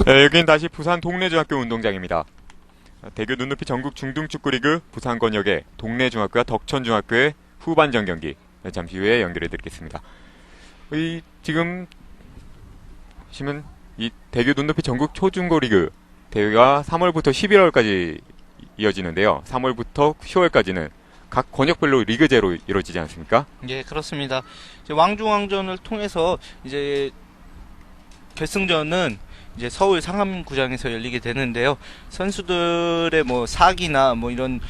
네, 여기는 다시 부산 동래중학교 운동장입니다. 대교 눈높이 전국 중등축구리그 부산권역의 동래중학교와 덕천중학교의 후반전 경기 잠시 후에 연결해드리겠습니다. 지금 보시면 이 대교 눈높이 전국 초중고리그 대회가 3월부터 11월까지 이어지는데요. 3월부터 10월까지는 각 권역별로 리그제로 이루어지지 않습니까? 예, 그렇습니다. 이제 왕중왕전을 통해서 이제 결승전은 이제 서울 상암구장에서 열리게 되는데요. 선수들의 뭐 사기나 뭐 이런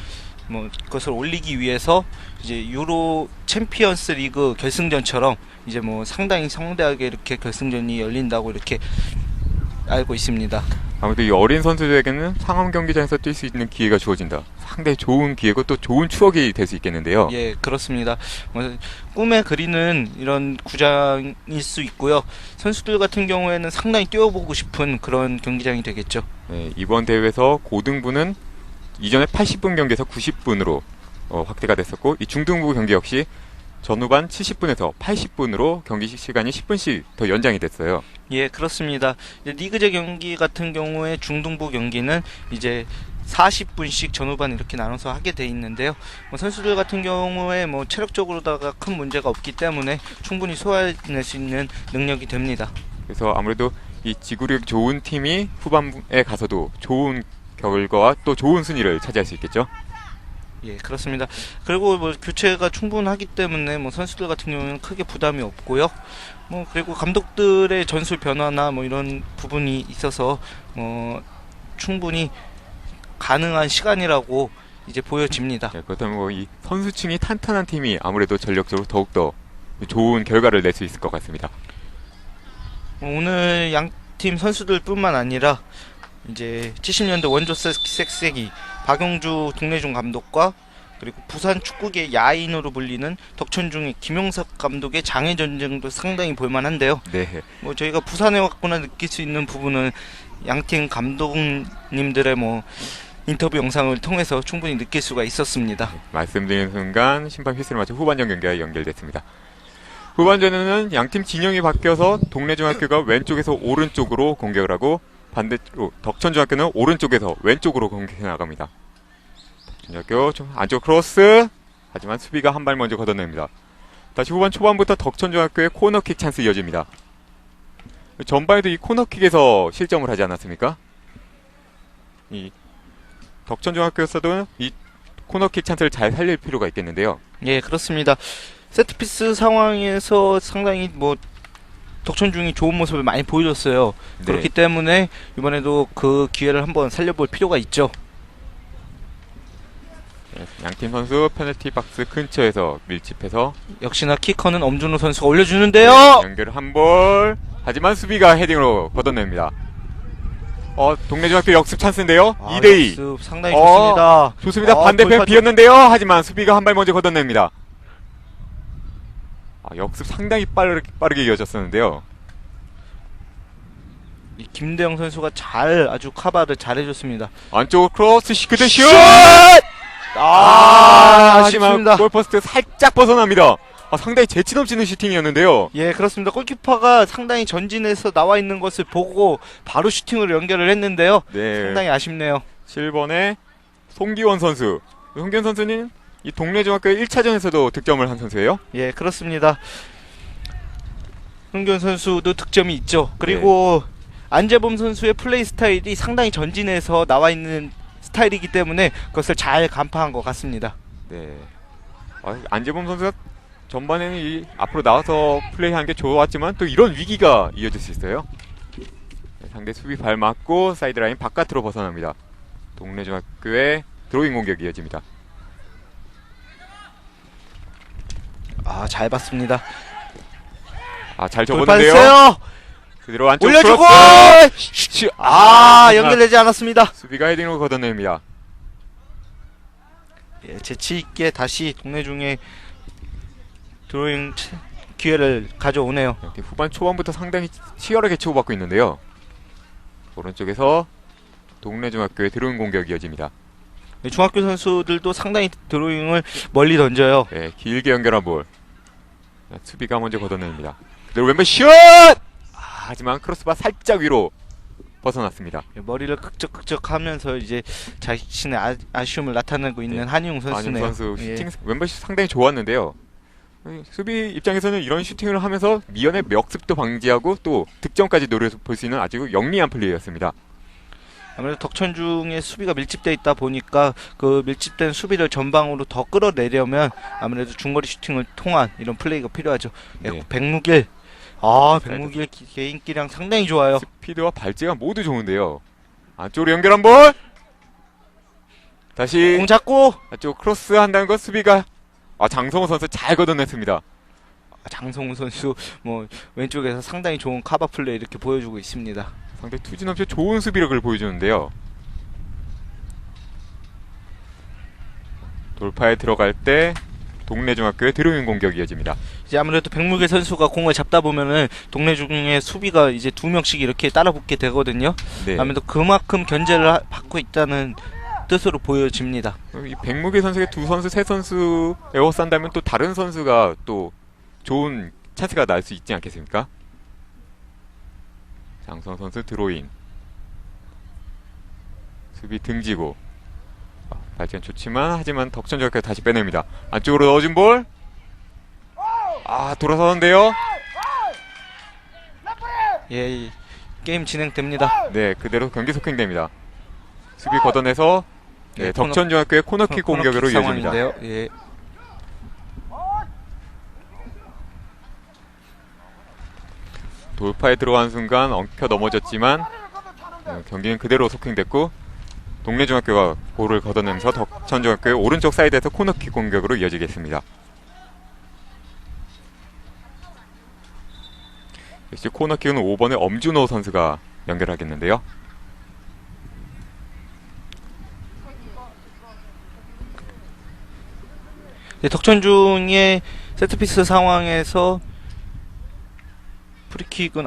뭐 것을 올리기 위해서 이제 유로 챔피언스 리그 결승전처럼 이제 뭐 상당히 성대하게 이렇게 결승전이 열린다고 이렇게 알고 있습니다. 아무래도 이 어린 선수들에게는 상암 경기장에서 뛸 수 있는 기회가 주어진다. 상당히 좋은 기회고 또 좋은 추억이 될 수 있겠는데요. 예, 그렇습니다. 꿈에 그리는 이런 구장일 수 있고요. 선수들 같은 경우에는 상당히 뛰어보고 싶은 그런 경기장이 되겠죠. 네, 이번 대회에서 고등부는 이전에 80분 경기에서 90분으로 확대가 됐었고, 이 중등부 경기 역시 전후반 70분에서 80분으로 경기 시간이 10분씩 더 연장이 됐어요. 예, 그렇습니다. 리그제 경기 같은 경우에 중등부 경기는 이제 40분씩 전후반 이렇게 나눠서 하게 돼 있는데요. 선수들 같은 경우에 뭐 체력적으로다가 큰 문제가 없기 때문에 충분히 소화해낼 수 있는 능력이 됩니다. 그래서 아무래도 이 지구력 좋은 팀이 후반에 가서도 좋은 결과와 또 좋은 순위를 차지할 수 있겠죠. 예, 그렇습니다. 그리고 뭐 교체가 충분하기 때문에 뭐 선수들 같은 경우는 크게 부담이 없고요. 뭐 그리고 감독들의 전술 변화나 뭐 이런 부분이 있어서 충분히 가능한 시간이라고 이제 보여집니다. 네, 그렇다면 뭐 이 선수층이 탄탄한 팀이 아무래도 전력적으로 더욱더 좋은 결과를 낼 수 있을 것 같습니다. 오늘 양팀 선수들뿐만 아니라 이제 70년대 원조 색색이 박용주 동래중 감독과 그리고 부산 축구계 야인으로 불리는 덕천중의 김용석 감독의 장애 전쟁도 상당히 볼만한데요. 네. 뭐 저희가 부산에 왔구나 느낄 수 있는 부분은 양팀 감독님들의 뭐 인터뷰 영상을 통해서 충분히 느낄 수가 있었습니다. 말씀드리는 순간 심판 휘슬을 맞춰 후반전 경기가 연결됐습니다. 후반전에는 양팀 진영이 바뀌어서 동래중학교가 왼쪽에서 오른쪽으로 공격을 하고 반대로 덕천중학교는 오른쪽에서 왼쪽으로 공격해 나갑니다. 덕천중학교 좀 안쪽 크로스, 하지만 수비가 한 발 먼저 걷어냅니다. 다시 후반 초반부터 덕천중학교의 코너킥 찬스 이어집니다. 전반에도 이 코너킥에서 실점을 하지 않았습니까? 이 덕천중학교에서도 이 코너킥 찬스를 잘 살릴 필요가 있겠는데요. 예, 그렇습니다. 세트피스 상황에서 상당히 뭐 덕천중이 좋은 모습을 많이 보여줬어요. 네. 그렇기 때문에 이번에도 그 기회를 한번 살려볼 필요가 있죠. 네, 양팀 선수 페널티 박스 근처에서 밀집해서 역시나 키커는 엄준호 선수가 올려주는데요. 네, 연결을 한 볼. 하지만 수비가 헤딩으로 걷어냅니다. 동래중학교 역습 찬스인데요. 2대2. 역습 상당히 좋습니다. 좋습니다. 반대편 비었는데요. 하지만 수비가 한 발 먼저 걷어냅니다. 역습 상당히 빠르게 이어졌었는데요. 이 김대영 선수가 아주 커버를 잘 해줬습니다. 안쪽 크로스 시크드 슛! 하지만 아쉽습니다. 골포스트 살짝 벗어납니다. 상당히 재치 넘치는 슈팅이었는데요. 예, 그렇습니다. 골키퍼가 상당히 전진해서 나와 있는 것을 보고 바로 슈팅으로 연결을 했는데요. 네. 상당히 아쉽네요. 7번에 송기원 선수. 송기원 선수는 이 동래중학교의 1차전에서도 득점을 한 선수예요. 예, 그렇습니다. 홍균 선수도 득점이 있죠. 그리고 안재범 선수의 플레이 스타일이 상당히 전진해서 나와 있는 스타일이기 때문에 그것을 잘 간파한 것 같습니다. 네. 안재범 선수가 전반에는 앞으로 나와서 플레이하는 게 좋았지만 또 이런 위기가 이어질 수 있어요. 네, 상대 수비 발 맞고 사이드라인 바깥으로 벗어납니다. 동래중학교의 드로잉 공격이 이어집니다. 잘 봤습니다. 잘 접었는데요. 돌파했어요. 그대로 안쪽 올려주고 크로스! 연결되지 않았습니다. 수비가 헤딩으로 걷어냅니다. 예, 재치 있게 다시 동래중에 드로잉 기회를 가져오네요. 후반 초반부터 상당히 치열하게 치고받고 있는데요. 오른쪽에서 동래중학교의 드로잉 공격이 이어집니다. 네, 중학교 선수들도 상당히 드로잉을 멀리 던져요. 네, 길게 연결한 볼. 수비가 먼저 걷어냅니다. 그대로 왼발 슛! 하지만 크로스바 살짝 위로 벗어났습니다. 머리를 긁적긁적하면서 이제 자신의 아쉬움을 나타내고 있는 네. 한희웅 선수네요. 안용 선수 예. 슈팅 왼발 슛 상당히 좋았는데요. 수비 입장에서는 이런 슈팅을 하면서 미연의 역습도 방지하고 또 득점까지 노려볼 수 있는 아주 영리한 플레이였습니다. 아무래도 덕천중의 수비가 밀집돼 있다 보니까 그 밀집된 수비를 전방으로 더 끌어내려면 아무래도 중거리 슈팅을 통한 이런 플레이가 필요하죠. 네. 백무길, 백무길 개인기량 상당히 좋아요. 스피드와 발재가 모두 좋은데요. 안쪽으로 연결한 볼. 다시 공 잡고 안쪽 크로스 한다는 것 수비가 장성호 선수 잘 걷어냈습니다. 장성우 선수 뭐 왼쪽에서 상당히 좋은 카바 플레이 이렇게 보여주고 있습니다. 상대 투지 넘쳐 좋은 수비력을 보여주는데요. 돌파에 들어갈 때 동래중학교의 드로잉 공격이 이어집니다. 이제 아무래도 백무길 선수가 공을 잡다 보면은 동래중의 수비가 이제 두 명씩 이렇게 따라붙게 되거든요. 네. 아무래도 그만큼 견제를 받고 있다는 뜻으로 보여집니다. 이 백무기 선수의 두 선수, 세 선수 에워싼다면 또 다른 선수가 또 좋은 찬스가 날 수 있지 않겠습니까? 장성 선수 드로인. 수비 등지고. 발전 좋지만 하지만 덕천중학교 다시 빼냅니다. 안쪽으로 넣어준 볼. 돌아서는데요. 예, 게임 진행됩니다. 네, 그대로 경기 속행됩니다. 수비 걷어내서 네, 덕천중학교의 코너킥 공격으로 이어집니다. 상황인데요. 예. 돌파에 들어간 순간 엉켜 넘어졌지만 경기는 그대로 속행됐고 동래중학교가 볼을 걷어내면서 덕천중학교의 오른쪽 사이드에서 코너킥 공격으로 이어지겠습니다. 역시 코너킥은 5번의 엄준호 선수가 연결하겠는데요. 네, 덕천중의 세트피스 상황에서 프리킥은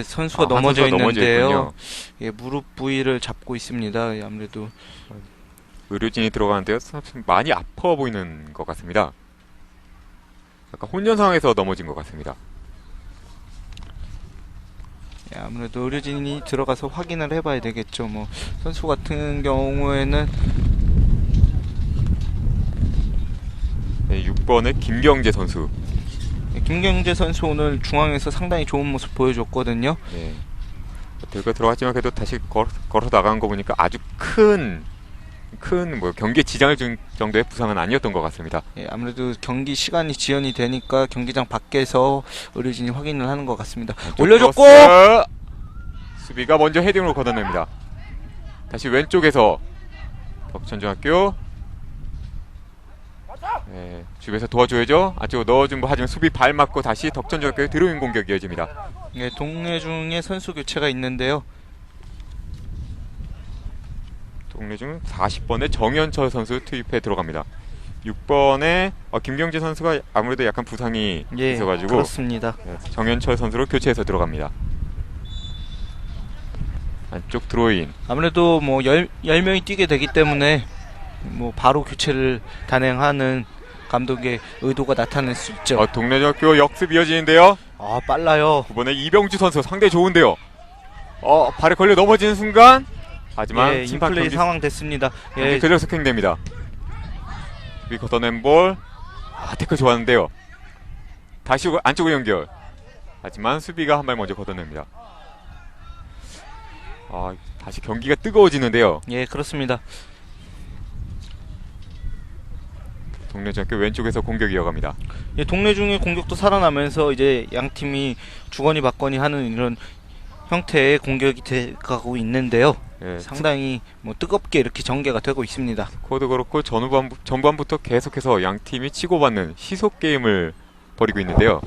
선수가 넘어져 있는데요. 예, 무릎 부위를 잡고 있습니다. 예, 아무래도 의료진이 들어가는데요. 많이 아파 보이는 것 같습니다. 약간 혼전 상황에서 넘어진 것 같습니다. 예, 아무래도 의료진이 들어가서 확인을 해봐야 되겠죠. 뭐 선수 같은 경우에는 네, 6번의 김경재 선수. 김경재 선수 오늘 중앙에서 상당히 좋은 모습 보여줬거든요. 네. 들고 들어갔지만 그래도 다시 걸어 나간 거 보니까 아주 큰 경기에 지장을 준 정도의 부상은 아니었던 것 같습니다. 예, 아무래도 경기 시간이 지연이 되니까 경기장 밖에서 의료진이 확인을 하는 것 같습니다. 올려줬고 수비가 먼저 헤딩으로 걷어냅니다. 다시 왼쪽에서 덕천중학교 네, 주변에서 도와줘야죠. 안쪽으로 넣어준 거 하지만 수비 발 맞고 다시 덕천중학교의 드로잉 공격이 이어집니다. 예, 동래중에 선수 교체가 있는데요. 동래중 40번의 정현철 선수 투입해 들어갑니다. 6번에 김경재 선수가 아무래도 약간 부상이 예, 있어가지고 그렇습니다. 정현철 선수로 교체해서 들어갑니다. 안쪽 드로인. 아무래도 뭐 10명이 뛰게 되기 때문에 뭐 바로 교체를 단행하는 감독의 의도가 나타날 수 있죠. 동래중학교 역습 이어지는데요. 빨라요. 9번에 이병주 선수 상당히 좋은데요. 발에 걸려 넘어지는 순간 하지만 예, 심판 인플레이 경기 상황 됐습니다. 예, 그대로 속행됩니다. 수비 걷어낸 볼. 태클 좋았는데요. 다시 안쪽으로 연결. 하지만 수비가 한 발 먼저 걷어냅니다. 다시 경기가 뜨거워지는데요. 예, 그렇습니다. 동래중학교 왼쪽에서 공격이 이어갑니다. 예, 동래중의 공격도 살아나면서 이제 양 팀이 주거니 받거니 하는 이런 형태의 공격이 돼가고 있는데요. 예, 상당히 뭐 뜨겁게 이렇게 전개가 되고 있습니다. 스코어도 그렇고 전반부터 계속해서 양 팀이 치고받는 시속 게임을 벌이고 있는데요.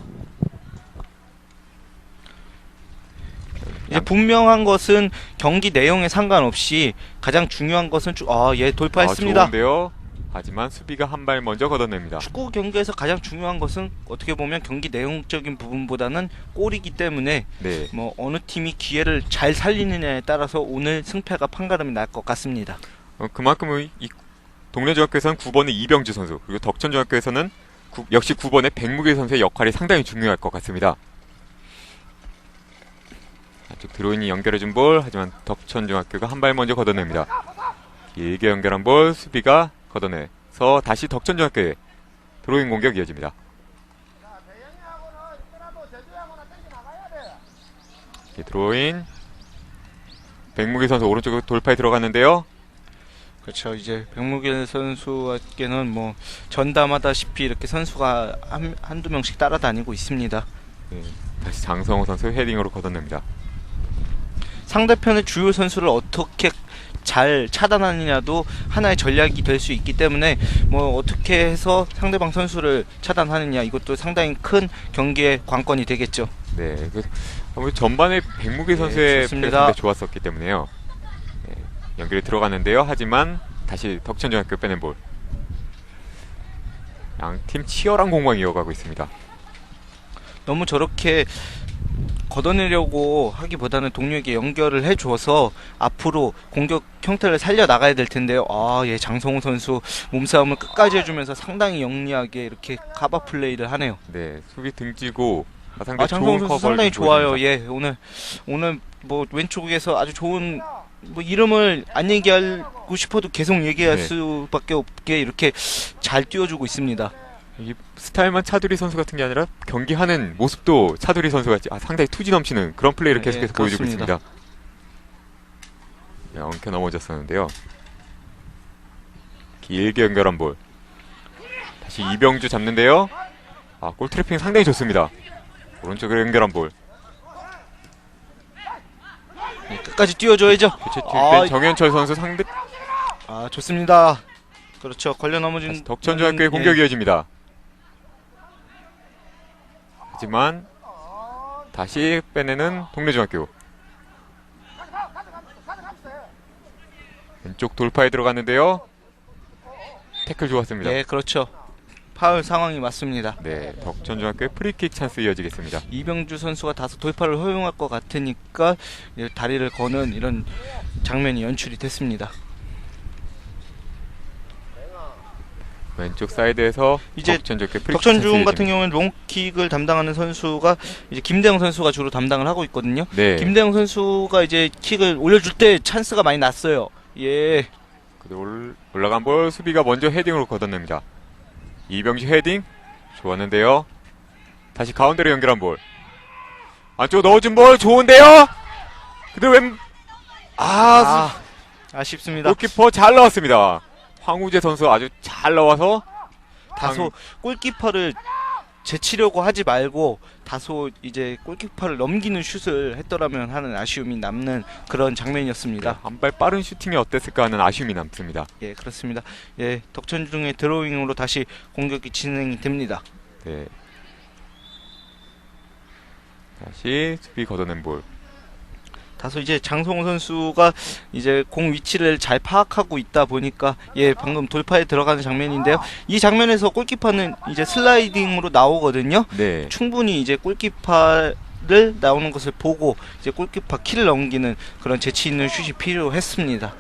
이제 분명한 것은 경기 내용에 상관없이 가장 중요한 것은 돌파했습니다. 좋은데요. 하지만 수비가 한 발 먼저 걷어냅니다. 축구 경기에서 가장 중요한 것은 어떻게 보면 경기 내용적인 부분보다는 골이기 때문에 네. 뭐 어느 팀이 기회를 잘 살리느냐에 따라서 오늘 승패가 판가름이 날 것 같습니다. 그만큼 이 동래중학교에서는 9번의 이병주 선수 그리고 덕천중학교에서는 역시 9번의 백무길 선수의 역할이 상당히 중요할 것 같습니다. 쪽 드로인이 연결해준 볼, 하지만 덕천중학교가 한 발 먼저 걷어냅니다. 길게 연결한 볼, 수비가 걷어내서 다시 덕천중학교의 드로인 공격 이어집니다. 드로인, 백무기 선수 오른쪽 돌파에 들어갔는데요. 그렇죠. 이제 백무길 선수에게는 뭐 전담하다시피 이렇게 선수가 한두 명씩 따라다니고 있습니다. 네, 다시 장성호 선수 헤딩으로 걷어냅니다. 상대편의 주요 선수를 어떻게 잘 차단하느냐도 하나의 전략이 될 수 있기 때문에 뭐 어떻게 해서 상대방 선수를 차단하느냐, 이것도 상당히 큰 경기의 관건이 되겠죠. 네, 아무래도 전반에 백무기 선수의 좋습니다. 플레이가 좋았었기 때문에요. 네, 연결이 들어가는데요. 하지만 다시 덕천중학교 빼낸 볼. 양팀 치열한 공방 이어가고 있습니다. 너무 저렇게 걷어내려고 하기보다는 동료에게 연결을 해줘서 앞으로 공격 형태를 살려나가야 될 텐데요. 예, 장성호 선수 몸싸움을 끝까지 해주면서 상당히 영리하게 이렇게 카바 플레이를 하네요. 네, 수비 등지고 상당히 장성호 좋은 선수 커버를 상당히 좀 좋아요. 보여줍니다. 예, 오늘 뭐 왼쪽에서 아주 좋은, 뭐 이름을 안 얘기하고 싶어도 계속 얘기할 네. 수밖에 없게 이렇게 잘 띄워주고 있습니다. 이 스타일만 차두리 선수 같은 게 아니라 경기하는 모습도 차두리 선수가 상당히 투지 넘치는 그런 플레이를 네, 계속해서 보여주고 그렇습니다. 있습니다. 네, 엉켜 넘어졌었는데요. 길게 연결한 볼. 다시 이병주 잡는데요. 골 트래핑 상당히 좋습니다. 오른쪽으로 연결한 볼. 네, 끝까지 띄워줘야죠. 교체 투입된 정현철 선수 상대 좋습니다. 그렇죠. 걸려 넘어진 덕천중학교의 공격 이어집니다. 하지만 다시 빼내는 동래중학교. 왼쪽 돌파에 들어갔는데요. 태클 좋았습니다. 네, 그렇죠. 파울 상황이 맞습니다. 네, 덕천중학교의 프리킥 찬스 이어지겠습니다. 이병주 선수가 다소 돌파를 허용할 것 같으니까 이제 다리를 거는 이런 장면이 연출이 됐습니다. 왼쪽 사이드에서 이제 덕천중학교 프리킥 덕천중 찬스 같은 이어집니다. 경우는 롱킥을 담당하는 선수가 이제 김대영 선수가 주로 담당을 하고 있거든요. 네, 김대영 선수가 이제 킥을 올려줄 때 찬스가 많이 났어요. 예. 그리고 올라간 볼 수비가 먼저 헤딩으로 걷어냅니다. 이병주 헤딩 좋았는데요. 다시 가운데로 연결한 볼. 안쪽으로 넣어준 볼 좋은데요. 근데 아쉽습니다. 골키퍼 잘 나왔습니다. 황우재 선수 아주 잘 나와서 다소 골키퍼를 제치려고 하지 말고 다소 이제 골키퍼를 넘기는 슛을 했더라면 하는 아쉬움이 남는 그런 장면이었습니다. 한 발 빠른 슈팅이 어땠을까 하는 아쉬움이 남습니다. 예, 그렇습니다. 예, 덕천중의 드로잉으로 다시 공격이 진행이 됩니다. 네. 다시 수비 걷어낸 볼. 다소 이제 장성호 선수가 이제 공 위치를 잘 파악하고 있다 보니까 방금 돌파에 들어가는 장면인데요. 이 장면에서 골키퍼는 이제 슬라이딩으로 나오거든요. 네. 충분히 이제 골키퍼를 나오는 것을 보고 이제 골키퍼 키를 넘기는 그런 재치 있는 슛이 필요했습니다.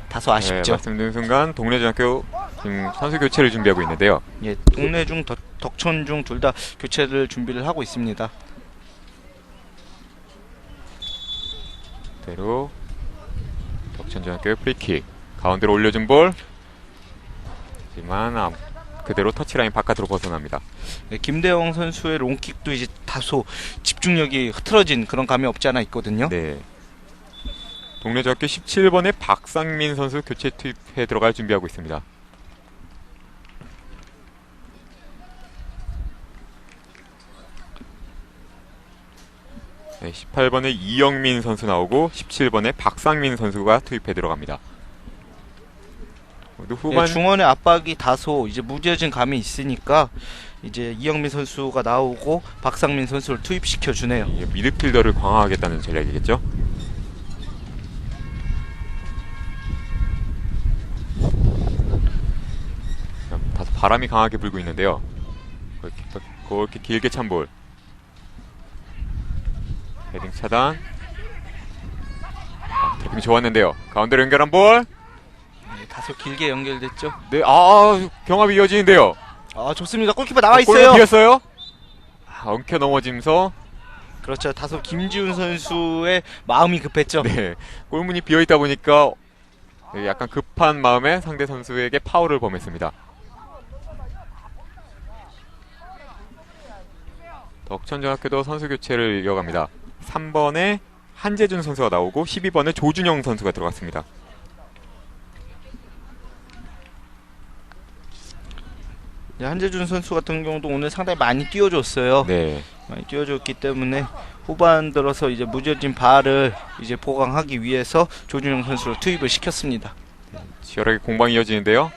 다소 네, 아쉽죠. 말씀드린 순간 동래중학교 지금 선수 교체를 준비하고 있는데요. 예, 동래중, 덕천중 둘 다 교체를 준비를 하고 있습니다. 그대로 덕천중학교의 프리킥 가운데로 올려준 볼. 하지만 그대로 터치라인 바깥으로 벗어납니다. 네, 김대영 선수의 롱킥도 이제 다소 집중력이 흐트러진 그런 감이 없지 않아 있거든요. 네. 동래중학교 17번의 박상민 선수 교체 투입해 들어갈 준비하고 있습니다. 네, 18번의 이영민 선수 나오고 17번의 박상민 선수가 투입해 들어갑니다. 모두 후반 중원의 압박이 다소 이제 무뎌진 감이 있으니까 이제 이영민 선수가 나오고 박상민 선수를 투입시켜 주네요. 미드필더를 강화하겠다는 전략이겠죠? 다소 바람이 강하게 불고 있는데요. 그렇게 길게 찬 볼. 헤딩 차단. 트래핑 좋았는데요. 가운데로 연결한 볼. 네, 다소 길게 연결됐죠. 네, 경합이 이어지는데요. 좋습니다. 골키퍼 나와 골로 있어요. 비었어요. 엉켜 넘어지면서 그렇죠. 다소 김지훈 선수의 마음이 급했죠. 네, 골문이 비어 있다 보니까 약간 급한 마음에 상대 선수에게 파울을 범했습니다. 덕천중학교도 선수 교체를 이어갑니다. 3번에 한재준 선수가 나오고 12번에 조준영 선수가 들어갔습니다. 네, 한재준 선수 같은 경우도 오늘 상당히 많이 뛰어줬어요. 네, 많이 뛰어줬기 때문에 후반 들어서 이제 무뎌진 발을 이제 보강하기 위해서 조준영 선수를 투입을 시켰습니다. 치열하게 공방이 이어지는데요.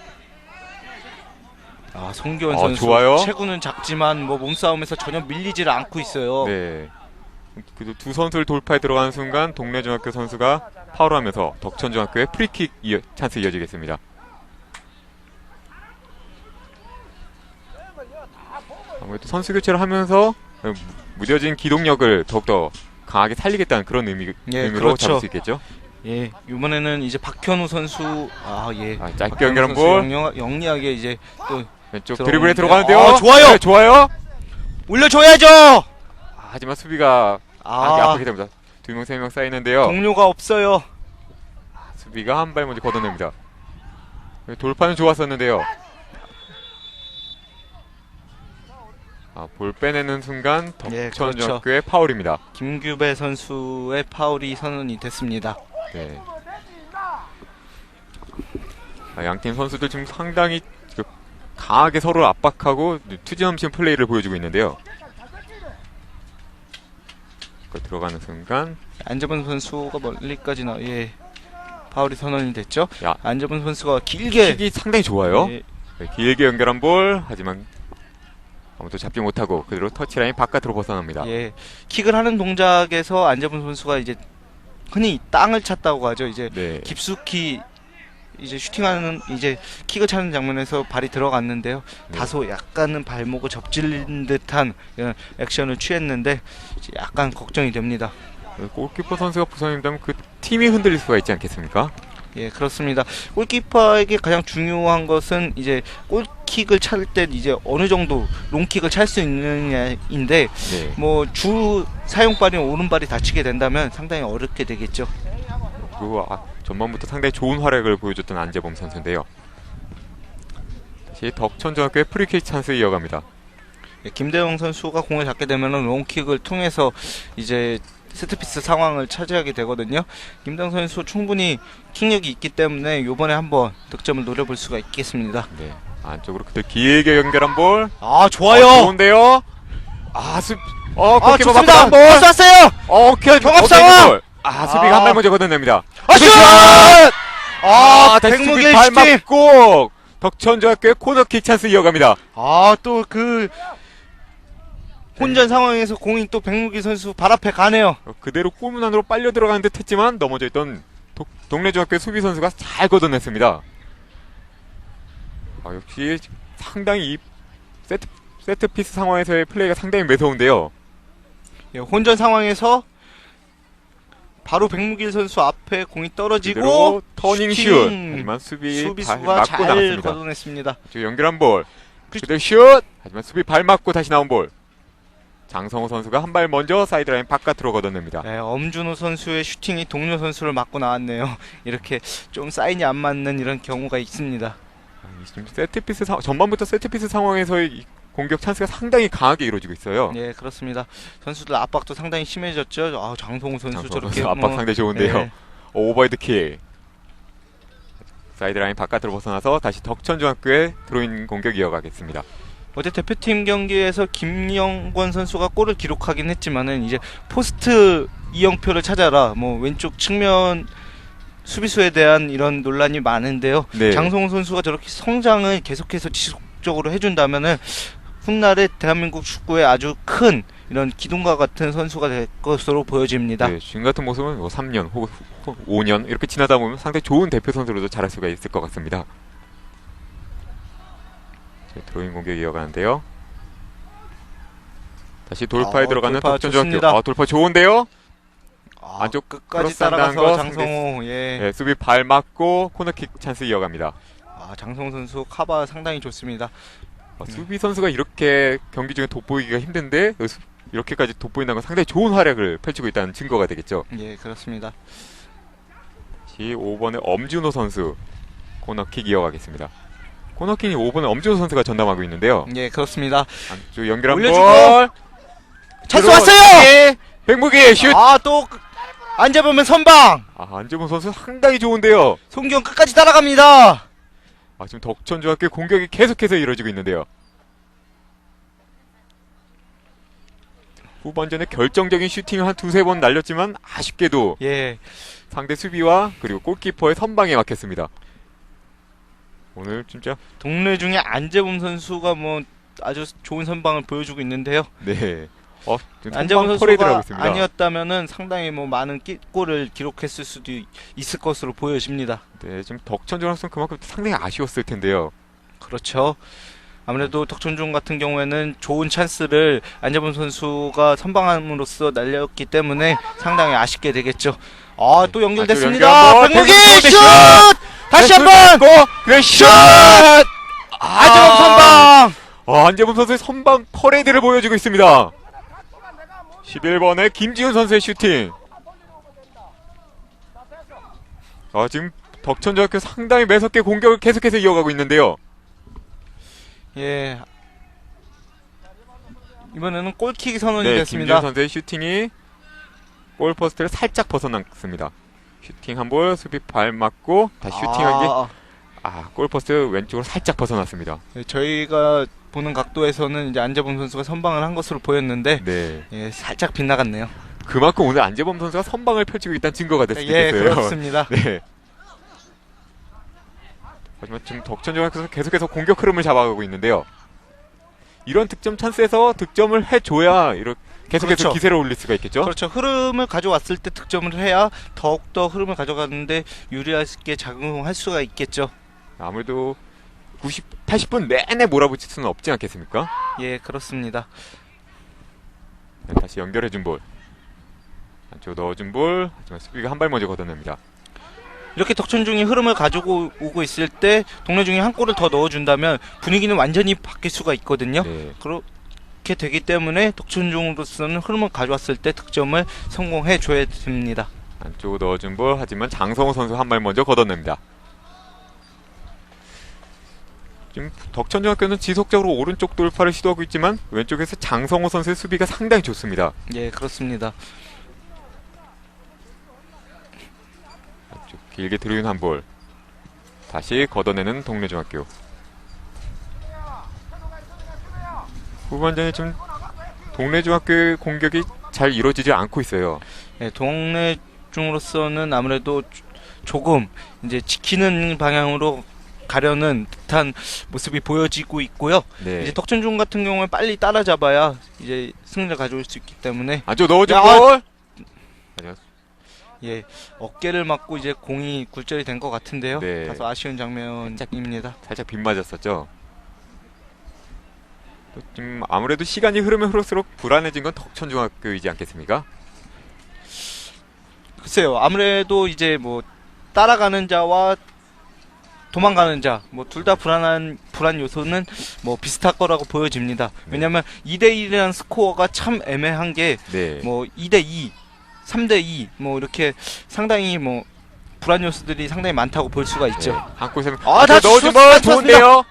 아, 송기원 선수 좋아요. 체구는 작지만 뭐 몸싸움에서 전혀 밀리지를 않고 있어요. 네, 그래도 두 선수를 돌파에 들어가는 순간 동래중학교 선수가 파울하면서 덕천중학교의 프리킥 찬스 이어지겠습니다. 아무래도 선수 교체를 하면서 무뎌진 기동력을 더욱더 강하게 살리겠다는 그런 의미로 그렇죠. 잡을 수 있겠죠. 예, 이번에는 이제 박현우 선수 짧게 연결한 볼 영리하게 이제 또 왼쪽 들어오는데. 드리블에 들어가는데요. 좋아요. 네, 좋아요. 올려줘야죠. 하지만 수비가 아프게 됩니다. 2명, 3명 쌓이는데요. 동료가 없어요. 수비가 한 발 먼저 걷어냅니다. 돌파는 좋았었는데요. 볼 빼내는 순간 덕천중학교의 그렇죠. 파울입니다. 김규배 선수의 파울이 선언이 됐습니다. 네. 양팀 선수들 지금 상당히 강하게 서로를 압박하고 투지넘치는 플레이를 보여주고 있는데요. 들어가는 순간 안재범 선수가 멀리까지 파울이 선언이 됐죠. 야. 안재범 선수가 길게 킥이 상당히 좋아요. 예, 네, 길게 연결한 볼 하지만 아무도 잡지 못하고 그대로 터치라인 바깥으로 벗어납니다. 예, 킥을 하는 동작에서 안재범 선수가 이제 흔히 땅을 찼다고 하죠. 이제 네. 깊숙이 이제 슈팅하는 이제 킥을 차는 장면에서 발이 들어갔는데요. 네. 다소 약간은 발목을 접질린 듯한 이런 액션을 취했는데 이제 약간 걱정이 됩니다. 골키퍼 선수가 부상된다면 그 팀이 흔들릴 수가 있지 않겠습니까? 예, 그렇습니다. 골키퍼에게 가장 중요한 것은 이제 골킥을 찰 때 이제 어느 정도 롱킥을 찰 수 있느냐인데 네. 뭐 주 사용발인 오른발이 다치게 된다면 상당히 어렵게 되겠죠. 그리고 전반부터 상당히 좋은 활약을 보여줬던 안재범 선수인데요. 다시 덕천중학교의 프리킥 찬스 이어갑니다. 예, 김대영 선수가 공을 잡게 되면은 롱킥을 통해서 이제 세트피스 상황을 차지하게 되거든요. 김대영 선수 충분히 킥력이 있기 때문에 이번에 한번 득점을 노려볼 수가 있겠습니다. 네. 안쪽으로 그들 길게 연결한 볼. 좋아요. 좋은데요. 골키퍼 좋습니다. 맞고 한 볼. 쐈어요. 경합 상황! 수비가 한 발 먼저 걷어냅니다. 슛! 다시 백무길 수비 발 슈팅! 맞고 덕천중학교의 코너킥 찬스 이어갑니다. 또 그 혼전 상황에서 공이 또 백무기 선수 발 앞에 가네요. 그대로 골문 안으로 빨려 들어가는 듯 했지만 넘어져 있던 동래중학교의 수비 선수가 잘 걷어냈습니다. 역시 상당히 이 세트피스 상황에서의 플레이가 상당히 매서운데요. 예, 혼전 상황에서 바로 백무길 선수 앞에 공이 떨어지고 그대로 터닝 슈팅! 슛. 하지만 수비수가 맞고 잘 나갔습니다. 걷어냈습니다. 연결한 볼. 그대로 슛. 하지만 수비 발 맞고 다시 나온 볼. 장성호 선수가 한 발 먼저 사이드라인 바깥으로 걷어냅니다. 네, 엄준호 선수의 슈팅이 동료 선수를 맞고 나왔네요. 이렇게 좀 사인이 안 맞는 이런 경우가 있습니다. 지금 전반부터 세트피스 상황에서의 이 공격 찬스가 상당히 강하게 이루어지고 있어요. 네, 그렇습니다. 선수들 압박도 상당히 심해졌죠. 장성호 선수 저렇게 압박 상당히 좋은데요. 네. 오버헤드 킥. 사이드라인 바깥으로 벗어나서 다시 덕천중학교의 드로인 공격 이어가겠습니다. 어제 대표팀 경기에서 김영권 선수가 골을 기록하긴 했지만은 이제 포스트 이영표를 찾아라 뭐 왼쪽 측면 수비수에 대한 이런 논란이 많은데요. 네. 장성호 선수가 저렇게 성장을 계속해서 지속적으로 해준다면은 훗날에 대한민국 축구에 아주 큰 이런 기둥과 같은 선수가 될 것으로 보여집니다. 네, 지금 같은 모습은 3년 혹은 5년 이렇게 지나다 보면 상당히 좋은 대표 선수로도 자랄 수가 있을 것 같습니다. 드로잉 공격 이어가는데요. 다시 돌파에 들어가는 돌파 덕천중학교. 좋습니다. 돌파 좋은데요. 안쪽 끝까지 크로스 한다는 따라가서 거 장성호 네, 수비 발 맞고 코너킥 찬스 이어갑니다. 장성호 선수 카바 상당히 좋습니다. 수비 선수가 이렇게 경기 중에 돋보이기가 힘든데 이렇게까지 돋보인다는 건 상당히 좋은 활약을 펼치고 있다는 증거가 되겠죠. 예, 그렇습니다. 5번의 엄준호 선수 코너킥 이어가겠습니다. 코너킥이 5번의 엄준호 선수가 전담하고 있는데요. 예, 그렇습니다. 안쪽 연결한 올려주고! 볼. 찬스 들어와- 왔어요! 예, 백무기 슛! 또 안 잡으면 선방! 안재범 선수 상당히 좋은데요. 송기영 끝까지 따라갑니다. 지금 덕천중학교 공격이 계속해서 이루어지고 있는데요. 후반전에 결정적인 슈팅을 한 두세 번 날렸지만 아쉽게도 예, 상대 수비와 그리고 골키퍼의 선방에 막혔습니다. 오늘 진짜 동네 중에 안재범 선수가 뭐 아주 좋은 선방을 보여주고 있는데요. 네. 지금 안재범 선방 퍼레이드를 하고 선수가 있습니다. 아니었다면은 상당히 뭐 많은 골을 기록했을 수도 있을 것으로 보여집니다. 네, 지금 덕천중학교는 그만큼 상당히 아쉬웠을 텐데요. 그렇죠. 아무래도 덕천중 같은 경우에는 좋은 찬스를 안재범 선수가 선방함으로써 날렸기 때문에 상당히 아쉽게 되겠죠. 또 연결됐습니다. 백무기 슛! 다시 한번! 그래 슛! 안재범 선방! 안재범 선수의 선방 퍼레이드를 보여주고 있습니다. 11번의 김지훈 선수의 슈팅. 지금 덕천중학교 상당히 매섭게 공격을 계속해서 이어가고 있는데요. 예. 이번에는 골킥 선언이 네, 됐습니다. 김지훈 선수의 슈팅이 골포스트를 살짝 벗어났습니다. 슈팅 한 볼, 수비 발 맞고 다시 슈팅한 게 골포스트 왼쪽으로 살짝 벗어났습니다. 네, 저희가 보는 각도에서는 이제 안재범 선수가 선방을 한 것으로 보였는데 네. 예, 살짝 빗나갔네요. 그만큼 오늘 안재범 선수가 선방을 펼치고 있다는 증거가 될 수 예, 있겠어요. 그렇습니다. 네. 하지만 지금 덕천중학교에서 계속해서 공격 흐름을 잡아가고 있는데요. 이런 득점 찬스에서 득점을 해줘야 계속해서 그렇죠. 기세를 올릴 수가 있겠죠. 그렇죠. 흐름을 가져왔을 때 득점을 해야 더욱더 흐름을 가져가는데 유리하게 작용할 수가 있겠죠. 아무래도 80분 내내 몰아붙일 수는 없지 않겠습니까? 예, 그렇습니다. 네, 다시 연결해준 볼. 안쪽 넣어준 볼. 하지만 수비가 한 발 먼저 걷어냅니다. 이렇게 덕천중이 흐름을 가지고 오고 있을 때 동래중이 한 골을 더 넣어준다면 분위기는 완전히 바뀔 수가 있거든요. 네. 그렇게 되기 때문에 덕천중으로서는 흐름을 가져왔을 때 득점을 성공해 줘야 됩니다. 안쪽으로 넣어준 볼. 하지만 장성호 선수 한 발 먼저 걷어냅니다. 지금 덕천중학교는 지속적으로 오른쪽 돌파를 시도하고 있지만 왼쪽에서 장성호 선수의 수비가 상당히 좋습니다. 예, 그렇습니다. 안쪽 길게 들어온 한 볼. 다시 걷어내는 동래중학교. 후반전에 좀 동래중학교의 공격이 잘 이루어지지 않고 있어요. 예, 동래중으로서는 아무래도 조금 이제 지키는 방향으로 가려는 듯한 모습이 보여지고 있고요. 네. 이제 덕천중 같은 경우에 빨리 따라잡아야 이제 승리를 가져올 수 있기 때문에 안쪽 넣어준 야, 볼. 예, 어깨를 맞고 이제 공이 굴절이 된 것 같은데요. 네. 다소 아쉬운 장면입니다. 살짝 빗맞았었죠. 지금 아무래도 시간이 흐르면 흐를수록 불안해진 건 덕천중학교이지 않겠습니까? 글쎄요, 아무래도 이제 뭐 따라가는 자와 도망가는 자, 뭐 둘 다 불안 요소는 뭐 비슷할 거라고 보여집니다. 왜냐면 2대1이라는 스코어가 참 애매한 게 네. 뭐 2대2, 3대2 뭐 이렇게 상당히 뭐 불안 요소들이 상당히 많다고 볼 수가 있죠. 네. 한 골 세면 다 넣어준 슛 볼 쐈습니다. 좋은데요.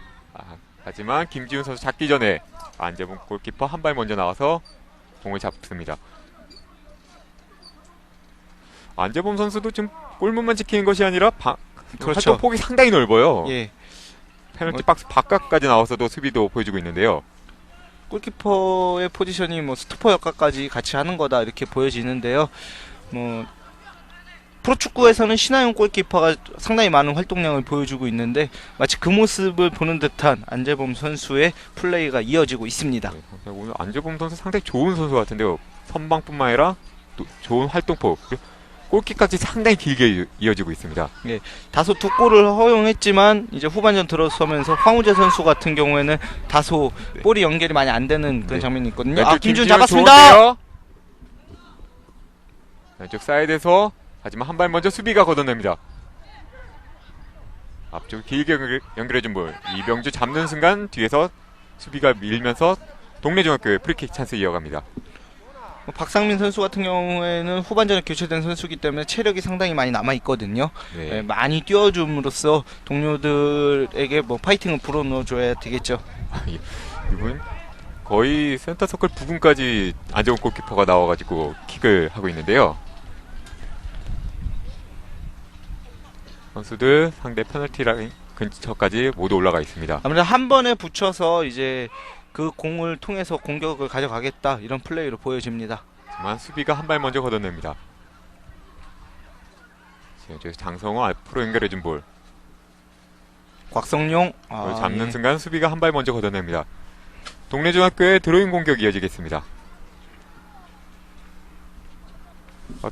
하지만 김지훈 선수 잡기 전에 안재범 골키퍼 한 발 먼저 나와서 공을 잡습니다. 안재범 선수도 지금 골문만 지키는 것이 아니라 그렇죠. 활동 폭이 상당히 넓어요. 예. 페널티 박스 바깥까지 나와서도 수비도 보여주고 있는데요. 골키퍼의 포지션이 뭐 스토퍼 역할까지 같이 하는 거다 이렇게 보여지는데요. 뭐 프로축구에서는 신하용 골키퍼가 상당히 많은 활동량을 보여주고 있는데 마치 그 모습을 보는 듯한 안재범 선수의 플레이가 이어지고 있습니다. 네, 오늘 안재범 선수 상당히 좋은 선수 같은데요. 선방뿐만 아니라 또 좋은 활동폭, 골킥까지 상당히 길게 이어지고 있습니다. 다소 두 골을 허용했지만 이제 후반전 들어서면서 황우재 선수 같은 경우에는 다소 볼이 연결이 많이 안 되는 그런 네. 장면이 있거든요. 왼쪽 김준 김지훈 잡았습니다. 좋은데요? 왼쪽 사이드에서 하지만 한 발 먼저 수비가 걷어냅니다. 앞쪽 길게 연결해준 볼. 이병주 잡는 순간 뒤에서 수비가 밀면서 동래중학교의 프리킥 찬스 이어갑니다. 박상민 선수 같은 경우에는 후반전에 교체된 선수이기 때문에 체력이 상당히 많이 남아 있거든요. 네. 많이 뛰어줌으로써 동료들에게 뭐 파이팅을 불어넣어줘야 되겠죠. 이분 거의 센터 서클 부근까지 안정훈 골키퍼가 나와가지고 킥을 하고 있는데요. 선수들 상대 페널티 라인 근처까지 모두 올라가 있습니다. 아무래도 한 번에 붙여서 이제 그 공을 통해서 공격을 가져가겠다 이런 플레이로 보여집니다. 하지만 수비가 한 발 먼저 걷어냅니다. 지금 장성호 앞으로 연결해준 볼. 곽성용 그걸 잡는 예. 순간 수비가 한 발 먼저 걷어냅니다. 동래중학교의 드로잉 공격이 이어지겠습니다.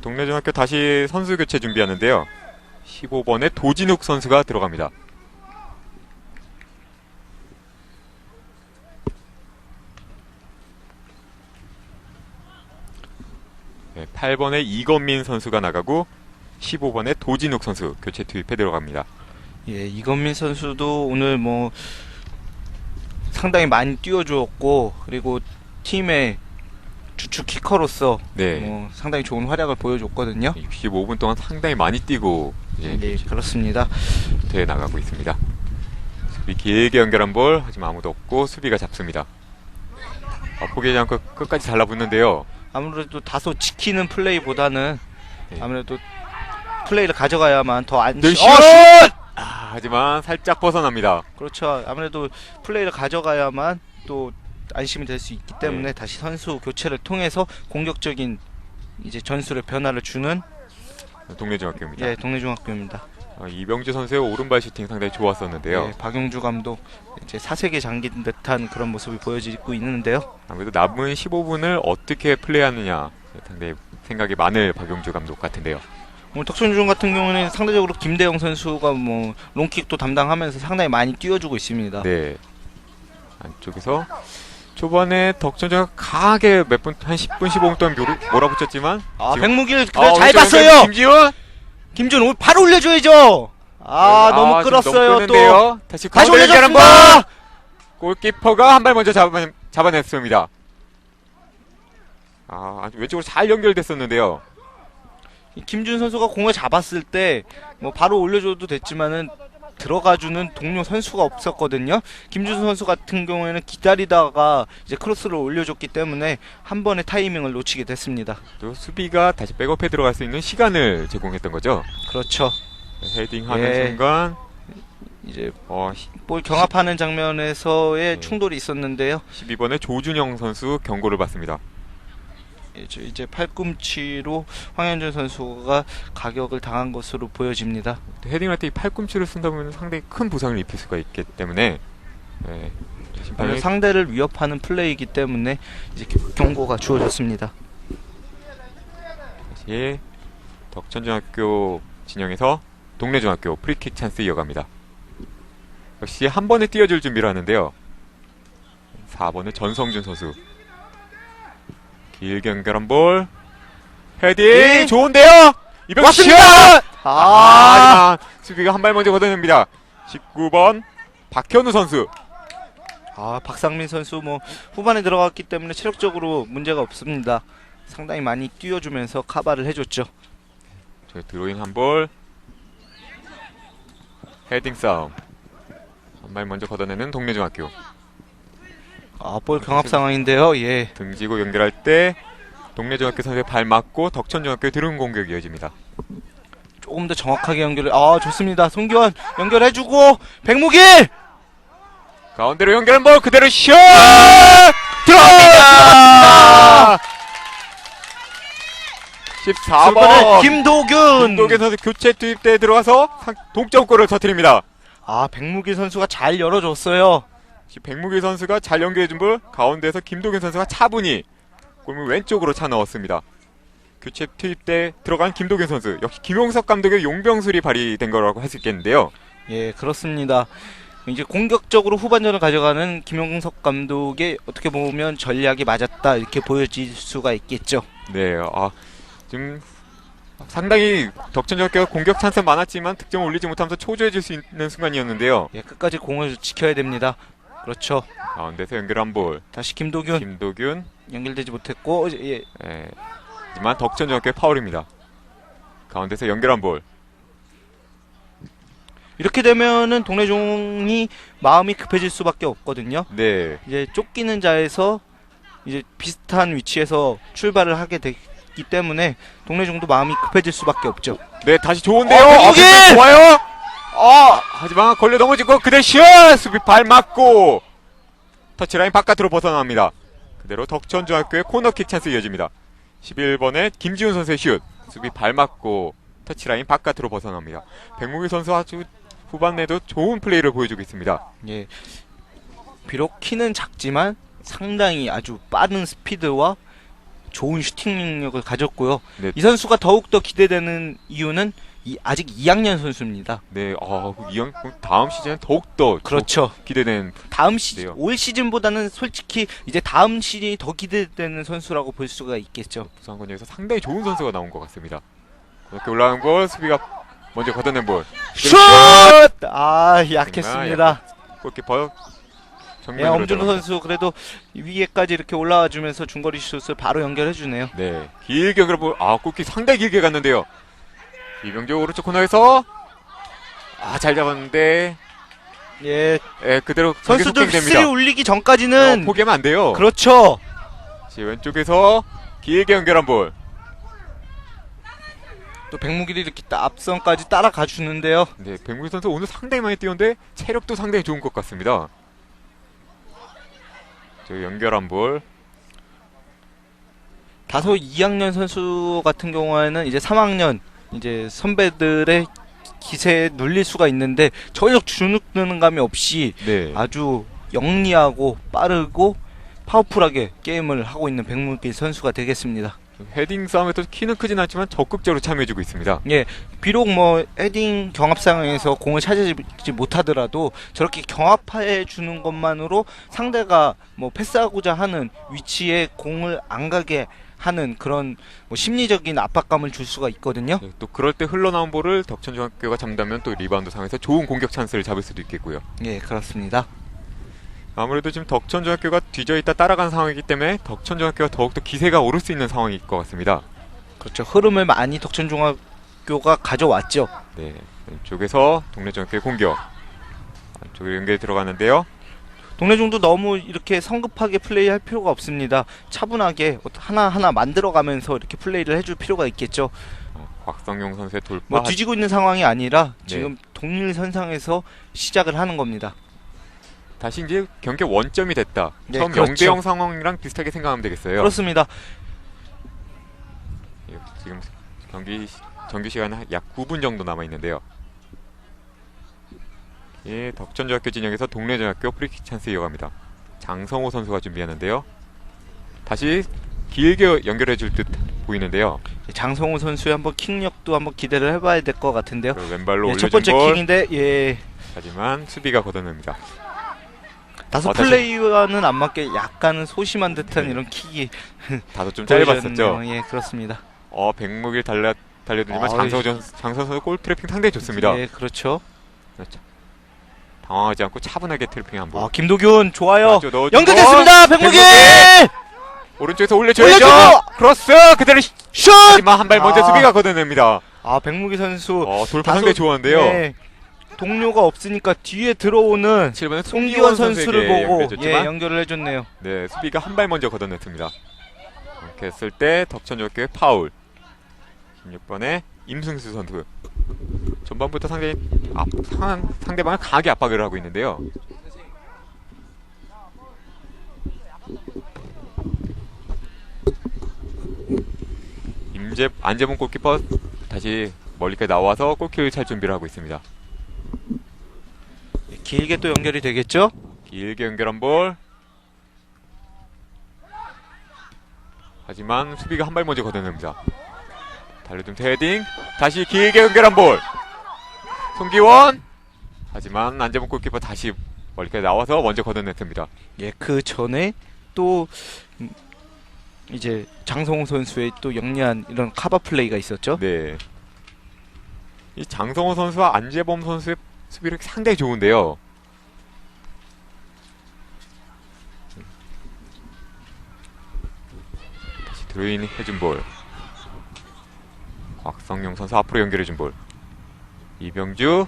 동래중학교 다시 선수 교체 준비하는데요. 15번에 도진욱 선수가 들어갑니다. 네, 8번에 이건민 선수가 나가고 15번에 도진욱 선수 교체 투입해 들어갑니다. 예, 이건민 선수도 오늘 뭐 상당히 많이 뛰어주었고 그리고 팀의 주축 키커로서 네. 뭐 상당히 좋은 활약을 보여줬거든요. 65분 동안 상당히 많이 뛰고 이제 예, 그렇습니다. 대에 나가고 있습니다. 수비 길게 연결한 볼 하지만 아무도 없고 수비가 잡습니다. 포기하지 않고 끝까지 달라붙는데요. 아무래도 다소 지키는 플레이보다는 네. 아무래도 플레이를 가져가야만 더 안심. 슛! 하지만 살짝 벗어납니다. 그렇죠. 아무래도 플레이를 가져가야만 또 안심이 될 수 있기 때문에 다시 선수 교체를 통해서 공격적인 이제 전술의 변화를 주는 동래중학교입니다. 예, 동래중학교입니다. 이병주 선수의 오른발 슈팅 상당히 좋았었는데요. 예, 박용주 감독 이제 사색에 잠긴 듯한 그런 모습이 보여지고 있는데요. 아무래도 남은 15분을 어떻게 플레이하느냐 상당히 생각이 많을 박용주 감독 같은데요. 오늘 덕천중 같은 경우는 상대적으로 김대영 선수가 뭐 롱킥도 담당하면서 상당히 많이 뛰어주고 있습니다. 네. 안쪽에서 초반에 덕천중학 강하게 몇 분, 한 10분, 15분 동안 몰아붙였지만 지금 백무길 그래 잘 왼쪽 봤어요. 연결 김지훈! 김준 바로 올려줘야죠. 너무 지금 끌었어요. 너무 끄는데요. 다시 다시 가운데 연결한 볼! 올려줬습니다. 골키퍼가 한 발 먼저 잡아냈습니다. 아주 왼쪽으로 잘 연결됐었는데요. 김준 선수가 공을 잡았을 때 뭐 바로 올려줘도 됐지만은 들어가주는 동료 선수가 없었거든요. 김준 선수 같은 경우에는 기다리다가 이제 크로스를 올려줬기 때문에 한 번의 타이밍을 놓치게 됐습니다. 또 수비가 다시 백업해 들어갈 수 있는 시간을 제공했던 거죠. 그렇죠. 헤딩하는 예. 순간 이제 볼 경합하는 장면에서의 충돌이 있었는데요. 12번의 조준영 선수 경고를 받습니다. 이제 팔꿈치로 황현준 선수가 가격을 당한 것으로 보여집니다. 헤딩할 때 이 팔꿈치를 쓴다 보면 상당히 큰 부상을 입힐 수가 있기 때문에 심판이 상대를 위협하는 플레이이기 때문에 이제 경고가 주어졌습니다. 다시 덕천중학교 진영에서 동래중학교 프리킥 찬스 이어갑니다. 역시 한 번에 뛰어줄 준비를 하는데요. 4번의 전성준 선수 길게 연결한 볼 헤딩 좋은데요. 이병 슛! 하지만 수비가 한 발 먼저 걷어냅니다. 19번 박현우 선수. 박상민 선수 뭐 후반에 들어갔기 때문에 체력적으로 문제가 없습니다. 상당히 많이 뛰어주면서 카바를 해줬죠. 드로잉 한 볼 헤딩 싸움 한 발 먼저 걷어내는 동래중학교. 볼 경합 상황인데요. 예. 등지고 연결할 때 동래중학교 선수의 발 맞고 덕천중학교의 드로잉 공격이 이어집니다. 조금 더 정확하게 연결을 좋습니다. 송기환 연결해주고 백무길 가운데로 연결한 볼 그대로 슛! 들어갑니다! 14번 김도균 선수 교체 투입대에 들어와서 동점골을 터뜨립니다. 백무길 선수가 잘 열어줬어요. 백무길 선수가 잘 연결해준 볼 가운데에서 김도균 선수가 차분히 골문 왼쪽으로 차 넣었습니다. 교체 투입대 들어간 김도균 선수 역시 김용석 감독의 용병술이 발휘된 거라고 할 수 있겠는데요. 예, 그렇습니다. 이제 공격적으로 후반전을 가져가는 김용석 감독의 어떻게 보면 전략이 맞았다 이렇게 보여질 수가 있겠죠. 네, 지금 상당히 덕천중학교가 공격 찬스 많았지만 득점을 올리지 못하면서 초조해질 수 있는 순간이었는데요. 예, 끝까지 공을 지켜야 됩니다. 그렇죠. 가운데서 연결한 볼. 다시 김도균 김도균. 연결되지 못했고 예. 예. 하지만 덕천중학교의 파울입니다. 가운데서 연결한 볼. 이렇게 되면은 동래종이 마음이 급해질 수밖에 없거든요. 네. 이제 쫓기는 자에서 이제 비슷한 위치에서 출발을 하게 되기 때문에 동래종도 마음이 급해질 수밖에 없죠. 네, 다시 좋은데요. 백무기! 근데 좋아요. 하지만 걸려 넘어지고 그대로 슛! 수비 발 맞고 터치라인 바깥으로 벗어납니다. 그대로 덕천중학교의 코너킥 찬스 이어집니다. 11번의 김지훈 선수의 슛. 수비 발 맞고 터치라인 바깥으로 벗어납니다. 백무기 선수 아주 후반에도 좋은 플레이를 보여주고 있습니다. 예. 비록 키는 작지만 상당히 아주 빠른 스피드와 좋은 슈팅 능력을 가졌고요. 네. 이 선수가 더욱더 기대되는 이유는 아직 2학년 선수입니다. 네, 다음 시즌은 더욱더 그렇죠. 기대되는. 다음 시즌, 네요. 올 시즌보다는 솔직히 이제 다음 시즌이 더 기대되는 선수라고 볼 수가 있겠죠. 부산건영에서 상당히 좋은 선수가 나온 것 같습니다. 이렇게 올라간 볼, 수비가 먼저 걷어낸 볼. 슛! 약했습니다. 골키퍼 예, 정면으로 엄준호 들어갑니다. 선수 그래도 위에까지 이렇게 올라와 주면서 중거리 슛을 바로 연결해 주네요. 네, 길게 그려 골키 상당히 길게 갔는데요. 이병조 오른쪽 코너에서 잘 잡았는데 예, 그대로 선수들 됩니다. 휘슬이 울리기 전까지는 포기하면 안 돼요. 그렇죠. 왼쪽에서 길게 연결한 볼. 또 백무길이 이렇게 앞선까지 따라가 주는데요. 네, 백무기 선수 오늘 상당히 많이 뛰었는데 체력도 상당히 좋은 것 같습니다. 저 연결한 볼. 다소 2학년 선수 같은 경우에는 이제 3학년 이제 선배들의 기세에 눌릴 수가 있는데 전혀 주눅드는 감이 없이 네. 아주 영리하고 빠르고 파워풀하게 게임을 하고 있는 백무길 선수가 되겠습니다. 헤딩 싸움에도 키는 크진 않지만 적극적으로 참여해주고 있습니다. 예, 비록 뭐 헤딩 경합 상황에서 공을 차지하지 못하더라도 저렇게 경합해 주는 것만으로 상대가 뭐 패스하고자 하는 위치에 공을 안 가게 하는 그런 뭐 심리적인 압박감을 줄 수가 있거든요. 네, 또 그럴 때 흘러나온 볼을 덕천중학교가 잡는다면 또 리바운드 상에서 좋은 공격 찬스를 잡을 수도 있겠고요. 예, 그렇습니다. 아무래도 지금 덕천중학교가 뒤져있다 따라간 상황이기 때문에 덕천중학교가 더욱더 기세가 오를 수 있는 상황일 것 같습니다. 그렇죠. 흐름을 많이 덕천중학교가 가져왔죠. 네, 왼쪽에서 동래중학교의 공격. 안쪽으로 연결이 들어가는데요. 동래중도 너무 이렇게 성급하게 플레이할 필요가 없습니다. 차분하게 하나하나 만들어가면서 이렇게 플레이를 해줄 필요가 있겠죠. 곽성용 선수의 돌파. 뭐 뒤지고 있는 상황이 아니라 네. 지금 동일선상에서 시작을 하는 겁니다. 다시 이제 경기 원점이 됐다. 네, 처음 그렇죠. 0대0 상황이랑 비슷하게 생각하면 되겠어요. 그렇습니다. 지금 정규 시간은 약 9분 정도 남아 있는데요. 예, 덕천중학교 진영에서 동래중학교 프리킥 찬스 이어갑니다. 장성호 선수가 준비하는데요. 다시 길게 연결해 줄 듯 보이는데요. 장성호 선수의 한번 킥력도 한번 기대를 해봐야 될 것 같은데요. 왼발로 첫 올려준 번째 볼. 킥인데 예. 하지만 수비가 걷어냅니다. 다소 다시. 플레이와는 안 맞게 약간은 소심한 듯한 네. 이런 킥이 다소 좀 짧았었죠. 보여졌네요. 예, 그렇습니다. 백목일 달려들지만 어이. 장성 선수 골 트래핑 상당히 좋습니다. 예, 그렇죠. 그렇죠. 당황하지 않고 차분하게 트래핑한 볼. 김도균 좋아요. 맞죠, 넣어준 연결됐습니다. 백무기! 오른쪽에서 올려줘야죠. 올려주고! 크로스 그대로 슛! 하지만 한 발 먼저 수비가 걷어냅니다. 백무기 선수 돌파 상당히 좋았는데요. 네, 동료가 없으니까 뒤에 들어오는 7번에 송기원 선수를 보고 연결해줬지만 연결을 해줬네요. 네, 수비가 한 발 먼저 걷어냈습니다. 이렇게 했을 때 덕천중학교의 파울. 16번에 임승수 선수. 전반부터 상당히 상대방을 강하게 압박을 하고 있는데요. 안재봉 골키퍼 다시 멀리까지 나와서 골키를 찰 준비를 하고 있습니다. 길게 또 연결이 되겠죠? 길게 연결한 볼. 하지만 수비가 한 발 먼저 걷어냅니다. 달려든 헤딩. 다시 길게 연결한 볼. 송기원. 하지만 안재봉 골키퍼 다시 멀리까지 나와서 먼저 걷어냈습니다. 예, 그 전에 또 이제 장성호 선수의 또 영리한 이런 카바 플레이가 있었죠. 네. 이 장성호 선수와 안재범 선수의 수비력이 상당히 좋은데요. 드로인 해준 볼. 곽성용 선수 앞으로 연결해준 볼. 이병주.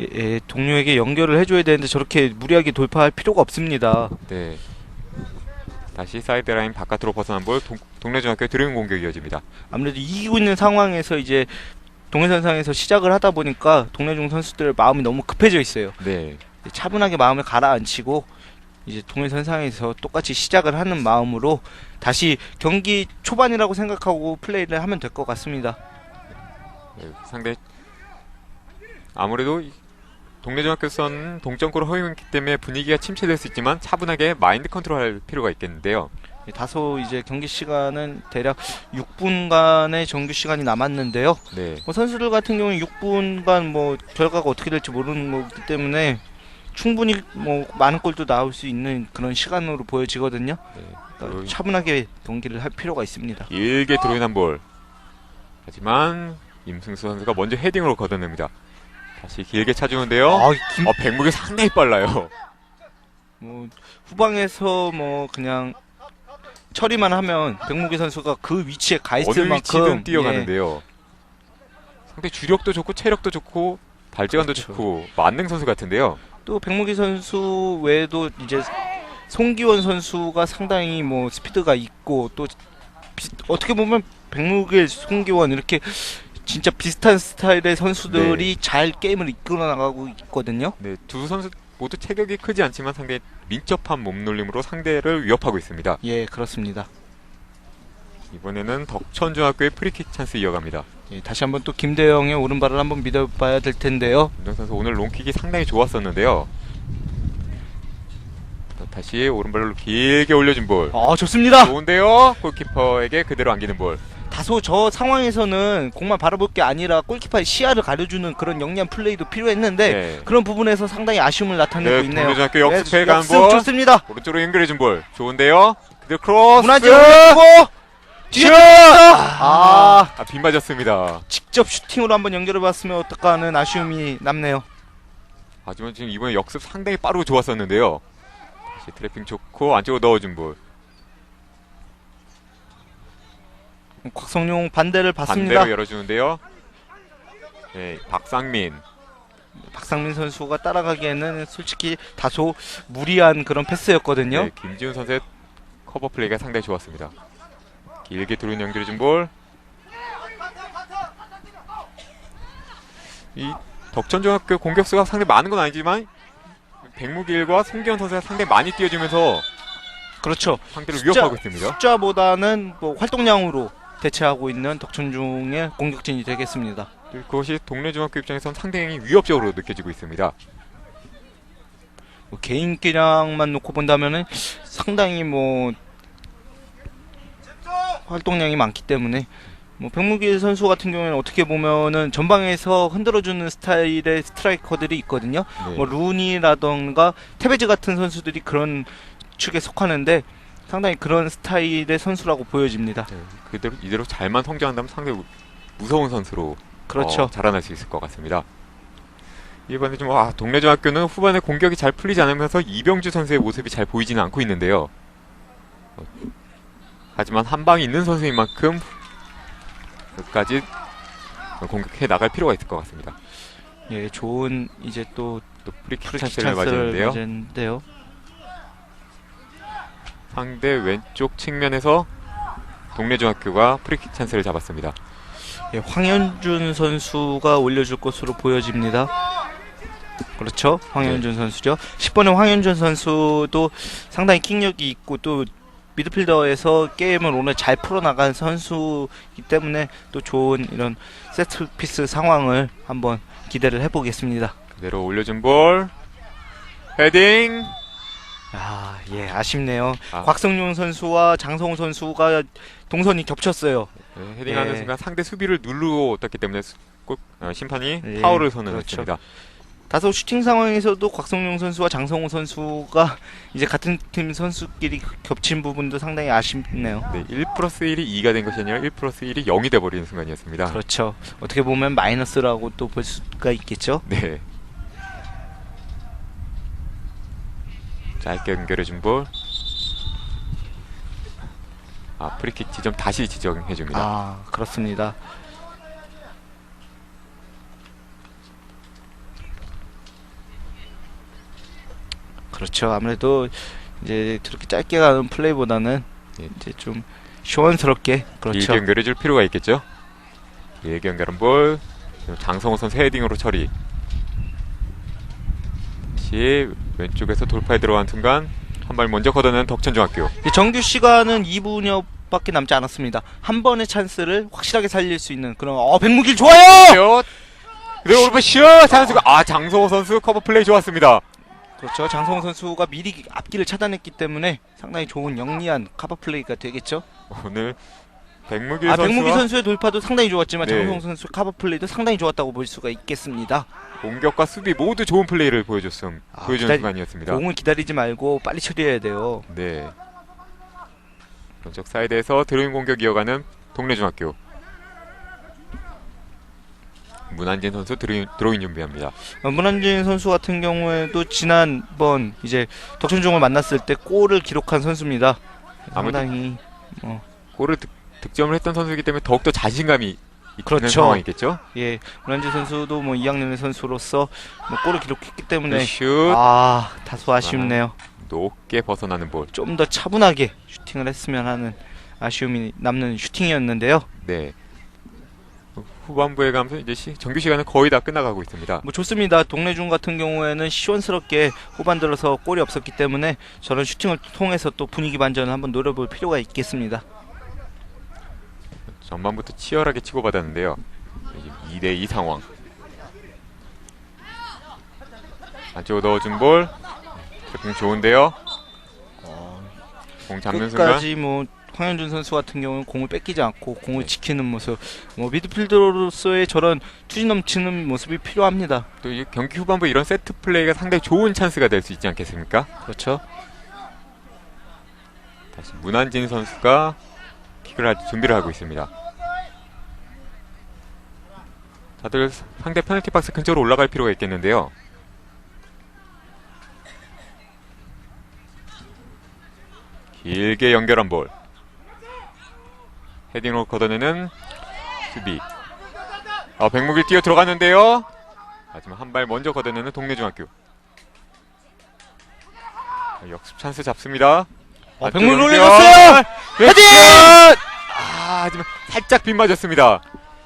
예, 동료에게 연결을 해줘야 되는데 저렇게 무리하게 돌파할 필요가 없습니다. 네. 다시 사이드라인 바깥으로 벗어난 볼. 동래중학교 드로인 공격이 이어집니다. 아무래도 이기고 있는 상황에서 이제 동해선상에서 시작을 하다 보니까 동래중 선수들 마음이 너무 급해져 있어요. 네. 차분하게 마음을 가라앉히고 이제 동해선상에서 똑같이 시작을 하는 마음으로 다시 경기 초반이라고 생각하고 플레이를 하면 될 것 같습니다. 네, 상대 아무래도 동래중학교선 동점골을 허용했기 때문에 분위기가 침체될 수 있지만 차분하게 마인드 컨트롤할 필요가 있겠는데요. 다소 이제 경기 시간은 대략 6분간의 정규 시간이 남았는데요. 네. 선수들 같은 경우는 6분간 결과가 어떻게 될지 모르는 거기 때문에 충분히 많은 골도 나올 수 있는 그런 시간으로 보여지거든요. 네. 그러니까 차분하게 경기를 할 필요가 있습니다. 길게 드로인 한 볼. 하지만 임승수 선수가 먼저 헤딩으로 걷어냅니다. 다시 길게 차주는데요. 백무기 상당히 빨라요. 후방에서 그냥 처리만 하면 백무기 선수가 그 위치에 가 있을 어느 만큼 위치든 뛰어가는데요. 상대 주력도 좋고 체력도 좋고 발재간도 그렇죠. 좋고 만능 선수 같은데요. 또 백무기 선수 외에도 이제 송기원 선수가 상당히 스피드가 있고 또 어떻게 보면 백무기, 송기원 이렇게 진짜 비슷한 스타일의 선수들이 잘 게임을 이끌어 나가고 있거든요. 네, 두 선수 모두 체격이 크지 않지만 상당히 민첩한 몸놀림으로 상대를 위협하고 있습니다. 예, 그렇습니다. 이번에는 덕천중학교의 프리킥 찬스 이어갑니다. 예, 다시 한번 또 김대영의 오른발을 한번 믿어봐야 될 텐데요. 김정 선수 오늘 롱킥이 상당히 좋았었는데요. 다시 오른발로 길게 올려준 볼. 좋습니다. 좋은데요. 골키퍼에게 그대로 안기는 볼. 다소 저 상황에서는 공만 바라볼 게 아니라 골키퍼의 시야를 가려주는 그런 영리한 플레이도 필요했는데 네. 그런 부분에서 상당히 아쉬움을 나타내고 있네요. 동래중학교 역습해 간 역습 볼. 좋습니다. 오른쪽으로 연결해준 볼. 좋은데요. 그대로 크로스. 문화지 올리고 슛! 빗 맞았습니다. 직접 슈팅으로 한번 연결해봤으면 어떨까 하는 아쉬움이 남네요. 하지만 지금 이번에 역습 상당히 빠르고 좋았었는데요. 다시 트래핑 좋고 안쪽으로 넣어준 볼. 곽성용 반대를 봤습니다. 반대로 열어주는데요. 네, 박상민 선수가 따라가기에는 솔직히 다소 무리한 그런 패스였거든요. 네, 김지훈 선수의 커버 플레이가 상당히 좋았습니다. 길게 들어온 연결해준 볼. 이 덕천중학교 공격수가 상당히 많은 건 아니지만 백무길과 송기현 선수가 상당히 많이 뛰어주면서 그렇죠. 상대를 위협하고 있습니다. 숫자보다는 활동량으로 대체하고 있는 덕천중의 공격진이 되겠습니다. 그것이 동래중학교 입장에서는 상당히 위협적으로 느껴지고 있습니다. 개인기량만 놓고 본다면은 상당히 활동량이 많기 때문에 백무길 선수 같은 경우에는 어떻게 보면은 전방에서 흔들어주는 스타일의 스트라이커들이 있거든요. 네. 루니라던가 테베즈 같은 선수들이 그런 축에 속하는데 상당히 그런 스타일의 선수라고 보여집니다. 네, 이대로 잘만 성장한다면 상당히 무서운 선수로 그렇죠. 자라날 수 있을 것 같습니다. 이번에 동래중학교는 후반에 공격이 잘 풀리지 않으면서 이병주 선수의 모습이 잘 보이지는 않고 있는데요. 하지만 한 방이 있는 선수인 만큼 끝까지 공격해 나갈 필요가 있을 것 같습니다. 예, 좋은 이제 또 프리킥 찬스를 맞았는데요. 상대 왼쪽 측면에서 동래중학교가 프리킥 찬스를 잡았습니다. 예, 황현준 선수가 올려줄 것으로 보여집니다. 그렇죠. 황현준 선수죠. 10번의 황현준 선수도 상당히 킥력이 있고 또 미드필더에서 게임을 오늘 잘 풀어나간 선수이기 때문에 또 좋은 이런 세트피스 상황을 한번 기대를 해보겠습니다. 그대로 올려준 볼. 헤딩. 예, 아쉽네요. 곽성용 선수와 장성우 선수가 동선이 겹쳤어요. 네, 헤딩하는 순간 상대 수비를 누르고 떴기 때문에 심판이 예, 파울을 선언했습니다. 그렇죠. 다소 슈팅 상황에서도 곽성용 선수와 장성우 선수가 이제 같은 팀 선수끼리 겹친 부분도 상당히 아쉽네요. 네, 1+1이 2가 된 것이 아니라 1+1이 0이 돼버리는 순간이었습니다. 그렇죠. 어떻게 보면 마이너스라고 또 볼 수가 있겠죠. 네. 짧게 연결해준 볼. 프리킥 지점 다시 지정해줍니다. 아, 그렇습니다. 그렇죠. 아무래도 이제 저렇게 짧게 가는 플레이보다는 예. 이제 좀 시원스럽게, 길게 그렇죠. 연결해줄 필요가 있겠죠. 길게 연결한 볼 장성호 선수 헤딩으로 처리. 다시 왼쪽에서 돌파에 들어간 순간 한 발 먼저 걷어낸 덕천중학교. 이제 정규 시간은 2분여밖에 남지 않았습니다. 한 번의 찬스를 확실하게 살릴 수 있는 그런 백무길 좋아요. 그리고 오른발 슛! 찬스가 장성호 선수 커버 플레이 좋았습니다. 그렇죠. 장성호 선수가 미리 앞길을 차단했기 때문에 상당히 좋은 영리한 커버 플레이가 되겠죠. 오늘 백무길 선수와 백무길 선수의 돌파도 상당히 좋았지만 네. 장성호 선수의 커버 플레이도 상당히 좋았다고 볼 수가 있겠습니다. 공격과 수비 모두 좋은 플레이를 보여주는 순간이었습니다. 공을 기다리지 말고 빨리 처리해야 돼요. 네. 왼쪽 사이드에서 드로잉 공격 이어가는 동래중학교. 문한진 선수 드로잉 준비합니다. 문한진 선수 같은 경우에도 지난번 이제 덕천중을 만났을 때 골을 기록한 선수입니다. 아무래도 상당히 골을 득점을 했던 선수이기 때문에 더욱더 자신감이 있는 그렇죠. 상황이겠죠. 예, 문한진 선수도 2학년의 선수로서 골을 기록했기 때문에 슛 다소 아쉽네요. 높게 벗어나는 볼. 좀 더 차분하게 슈팅을 했으면 하는 아쉬움이 남는 슈팅이었는데요. 네. 후반부에 가면서 이제 정규 시간은 거의 다 끝나가고 있습니다. 좋습니다. 동래중 같은 경우에는 시원스럽게 후반 들어서 골이 없었기 때문에 저런 슈팅을 통해서 또 분위기 반전을 한번 노려볼 필요가 있겠습니다. 전반부터 치열하게 치고받았는데요. 2대2 상황. 안쪽으로 넣어준 볼. 공 좋은데요. 공 잡는 순간 끝까지 황현준 선수 같은 경우는 공을 뺏기지 않고 공을 지키는 모습, 미드필더로서의 저런 투지 넘치는 모습이 필요합니다. 또 이 경기 후반부 이런 세트 플레이가 상당히 좋은 찬스가 될 수 있지 않겠습니까? 그렇죠. 다시 문한진 선수가 킥을 할 준비를 하고 있습니다. 다들 상대 페널티 박스 근처로 올라갈 필요가 있겠는데요. 길게 연결한 볼. 헤딩으로 걷어내는 수비. 백무길 뛰어 들어갔는데요. 하지만 한 발 먼저 걷어내는 동래중학교. 역습 찬스 잡습니다. 백무길 올려줬어요. 헤딩! 하지만 살짝 빗맞았습니다.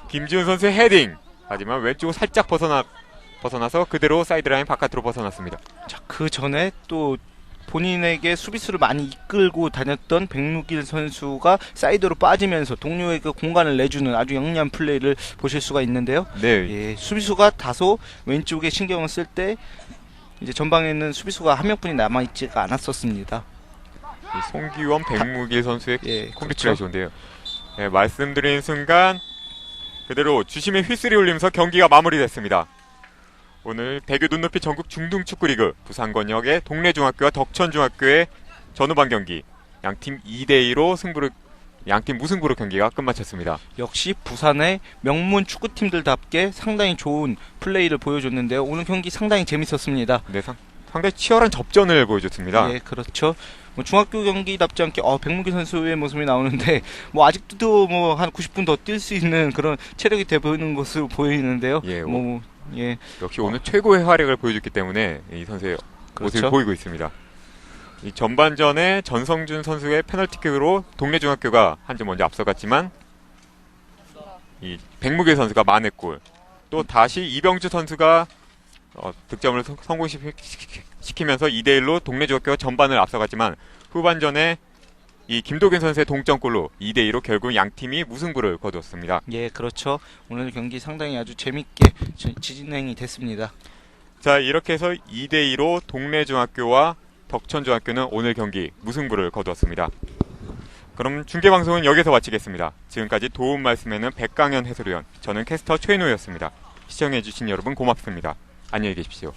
김지훈 선수의 헤딩. 하지만 왼쪽으로 살짝 벗어나서 그대로 사이드라인 바깥으로 벗어났습니다. 자, 그 전에 또 본인에게 수비수를 많이 이끌고 다녔던 백무길 선수가 사이드로 빠지면서 동료에게 공간을 내주는 아주 영리한 플레이를 보실 수가 있는데요. 네. 예, 수비수가 다소 왼쪽에 신경을 쓸 때 이제 전방에는 수비수가 한 명뿐이 남아있지가 않았었습니다. 송기원, 백무길 선수의 콤비 그렇죠. 플레이 좋은데요. 네, 말씀드린 순간 그대로 주심의 휘슬이 울리면서 경기가 마무리됐습니다. 오늘 대교 눈높이 전국 중등축구리그 부산권역의 동래중학교와 덕천중학교의 전후반 경기 양팀 2대2로 양팀 무승부로 경기가 끝마쳤습니다. 역시 부산의 명문 축구팀들답게 상당히 좋은 플레이를 보여줬는데요. 오늘 경기 상당히 재밌었습니다. 네, 상당히 치열한 접전을 보여줬습니다. 예, 그렇죠. 중학교 경기답지 않게 백무기 선수의 모습이 나오는데 아직도 한 90분 더 뛸 수 있는 그런 체력이 돼 보이는 것으로 보이는데요. 예, 역시 오늘 최고의 활약을 보여줬기 때문에 이 선수의 모습을 그렇죠. 보이고 있습니다. 이 전반전에 전성준 선수의 페널티킥으로 동래중학교가 한 점 먼저 앞서갔지만 이 백무길 선수가 만회골, 또 다시 이병주 선수가 득점을 성공시키면서 2대1로 동래중학교가 전반을 앞서갔지만 후반전에 이 김도균 선수의 동점골로 2대2로 결국 양팀이 무승부를 거두었습니다. 예, 그렇죠. 오늘 경기 상당히 아주 재밌게 진행이 됐습니다. 자, 이렇게 해서 2대2로 동래중학교와 덕천중학교는 오늘 경기 무승부를 거두었습니다. 그럼 중계방송은 여기서 마치겠습니다. 지금까지 도움 말씀에는 백강현 해설위원, 저는 캐스터 최인호였습니다. 시청해주신 여러분 고맙습니다. 안녕히 계십시오.